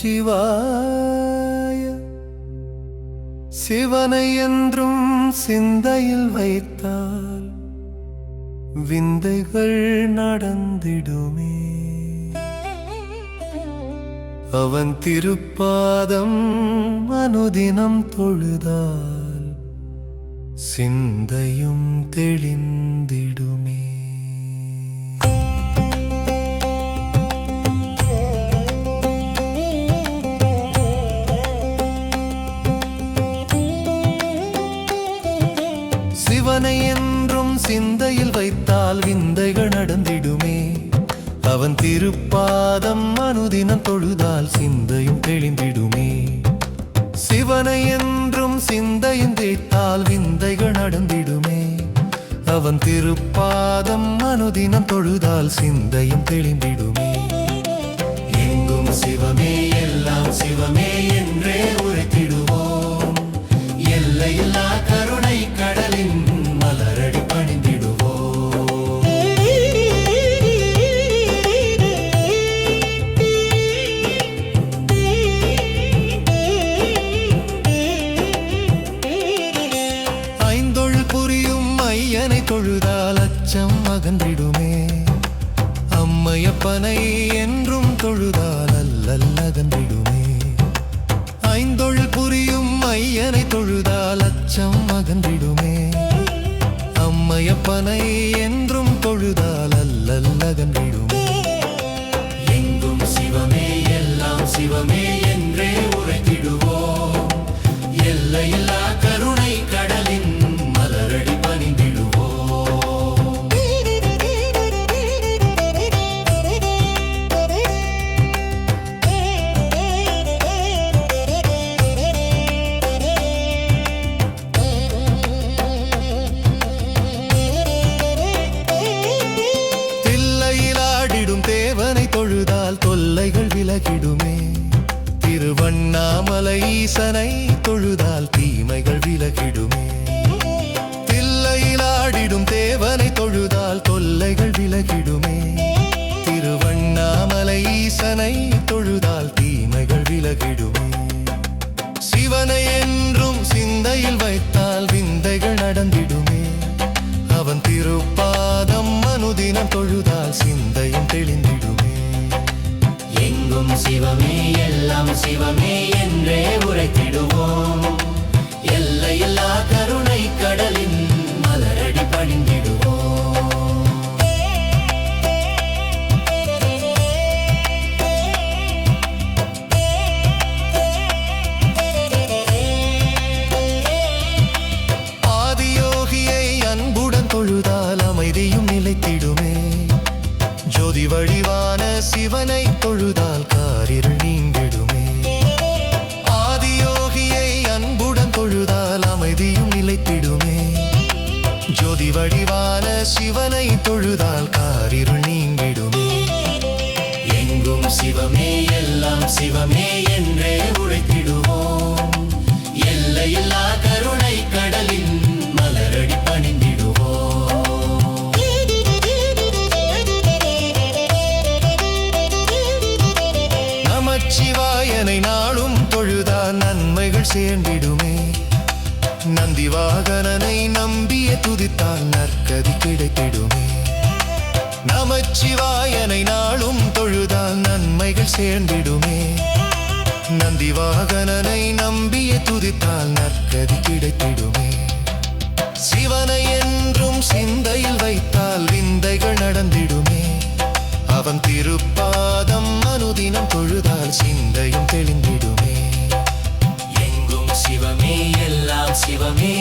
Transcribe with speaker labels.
Speaker 1: நமச்சிவாய சிவனை என்றும் சிந்தையில் வைத்தால் விந்தைகள் நடந்திடுமே. அவன் திருப்பாதம் அனுதினம் தொழுதால் சிந்தையும் தெளிந்திடுமே. சிவனை என்றும் சிந்தையில் வைத்தால் விந்தைகள் நடந்திடுமே. அவன் திருப்பாதம் அனுதினம் தொழுதால் சிந்தையும் தெளிந்திடுமே. சிவனை என்றும் சிந்தையும் வைத்தால் விந்தைகள் நடந்திடுமே. அவன் திருப்பாதம் அனுதினம் தொழுதால் சிந்தையும் தெளிந்திடுமே. எங்கும் சிவமே எல்லாம் சிவமே என்றே உரைத்திடுவோம். எல்லையில்லா கருணை கடலின் மலரடி பணிந்திடுவோம். ஐந்தொழில் புரியும் ஐயனை தொழுதால் அச்சம் அகன்றிடுமே. அம்மையப்பனை என்றும் தொழுதால் அல்லல் அகன்றிடுமே. ஐந்தொழில் புரியும் ஐயனை தொழுதால் அச்சம் அகன்றிடுமே. அம்மையப்பனை என்றும் தொழுதால் அல்லல் அகன்றிடுமே. எங்கும் சிவமே எல்லாம் சிவமே என்றே உரைத்திடுவோம். எல்லையில்லா கருணை கடலின் மலரடி பணிந்திடுவோம். தில்லையிலாடிடும் தேவனை தொழுதால் தொல்லைகள் விலகிடுமே. திருவண்ணாமலை ஈசனை தொழுதால் தீமைகள் விலகிடுமே. தில்லையிலாடிடும் தேவனை தொழுதால் தொல்லைகள் விலகிடுமே. திருவண்ணாமலை ஈசனை தொழுதால் தீமைகள் விலகிடுமே. சிவனை என்றும் சிந்தையில் வைத்தால் விந்தைகள் நடந்திடுமே. அவன் திருப்பாதம் அனுதினம் தொழுதால் சிந்தையும் தெளிந்திடுமே. எங்கும் சிவமே எல்லாம் சிவமே என்றே உரைத்திடுவோம். எல்லையில்லா கருணை கடலின் மலரடி பணிந்திடுவோம். ஆதியோகியை அன்புடன் தொழுதால் அமைதியும் நிலைத்திடுமே. ஜோதி வடிவான சிவனை தொழுதால் காரிருள் நீங்கிடுமே. ஆதியோகியை அன்புடன் தொழுதால் அமைதியும் நிலைத்திடுமே. ஜோதி வடிவான சிவனை தொழுதால் காரிருள் நீங்கிடுமே. எங்கும் சிவமே எல்லாம் சிவமே என்றே உரைத்திடுவோம். எல்லையில்லா கருணை கடலின் மலரடி பணிந்திடுவோம். நமச்சிவாயனை நாளும் தொழுதால் நன்மைகள் சேர்ந்திடுமே. நந்திவாகனனை நம்பிய துதித்தால் நற்கதி கிடைத்திடுமே. நமச்சிவாயனை நாளும் தொழுதால் நன்மைகள் சேர்ந்திடுமே. நந்திவாகனனை நம்பிய துதித்தால் நற்கதி கிடைத்திடுமே. சிவனை என்றும் சிந்தையில் வைத்தால் விந்தைகள் நடந்திடுமே. அவன் திருப்பாதம் அனுதினம் தொழுதால் சிந்தையும் தெளிந்திடுமே. எங்கும் சிவமே எல்லாம் சிவமே